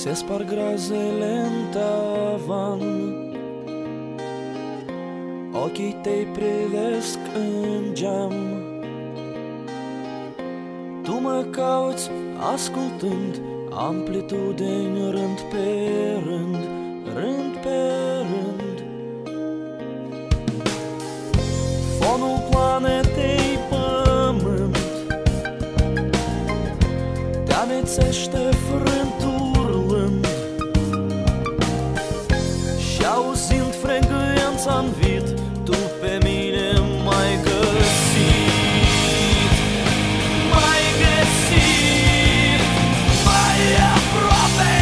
Se sparg razele în tavan, ochii tăi privesc în geam. Tu mă cauți ascultând amplitudini rând pe rând, rând pe rând. Fonul planetei Pământ te amețește frânt urlând, și auzind frecvența-n vid, tu pe mine m-ai găsit, m-ai găsit. Mai aproape,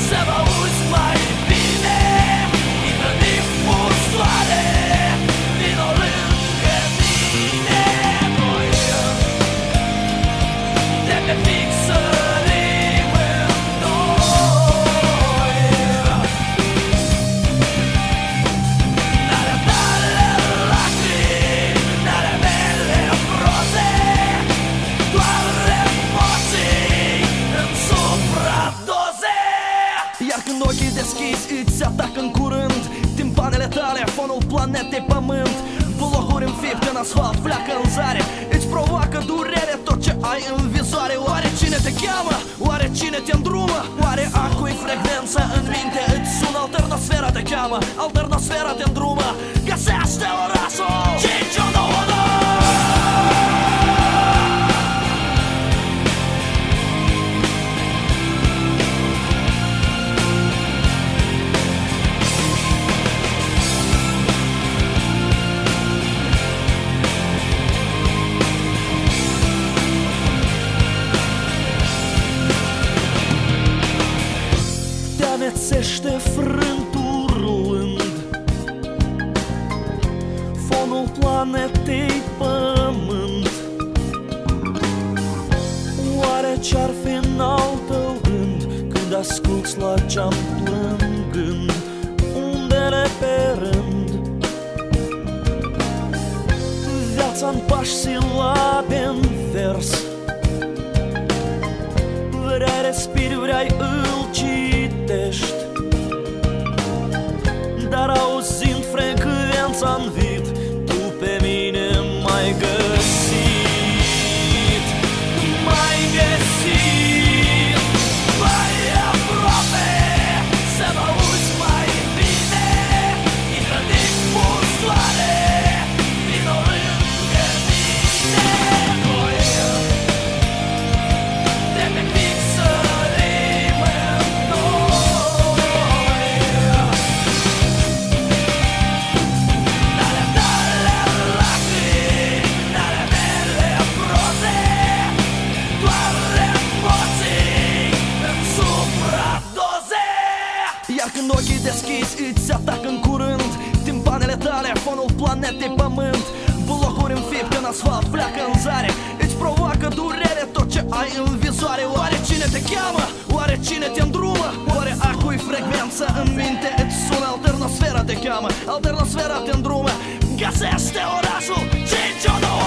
să mă auzi mai bine, intră difuzoare, vino lângă mine. Noi de pe fix sărim în noi. N-ale tale lacrimi, n-ale mele roze, doar emoții în supradoze. Iar când ochii deschizi îți atacă în curând timpanele tale, fonul planetei Pământ. Blocuri înfipte în asfalt pleacă în zare, îți provoacă durere tot ce ai în vizoare. Oare cine te cheamă? Oare cine te îndrumă? Oare a cui frecvența în minte îți sună? Alternosfera te cheamă, alternosfera te îndrumă. Găsește orașul 5-1-1. Te amețește frânt urlând, fonul planetei Pământ. Oare ce-ar fi în al tău gând când asculți la geam plângând undele pe rând? Viața-n pași silabe în vers, vrei respiri, vrei îl citești, dar auzind frecvența-n vid, tu pe mine m-ai găsit, m-ai găsit. Mai aproape, să mă auzi mai bine, intră difuzoare, vino lângă mine. Noi de pe fix sărim în noi. N-ale tale lacrimi, n-ale mele roze, doar emoții în supradoze. Iar când ochii deschizi îți atacă în curând timpanele tale, fonul planetei Pământ. Blocuri înfipte în asfalt pleacă în zare, îți provoacă durere tot ce ai în vizoare. Oare cine te cheamă? Oare cine te îndrumă? Oare a cui frecvență în minte îți sună? Alternosfera te cheamă, alternosfera te îndrumă. Găsește orașul 5-1-1.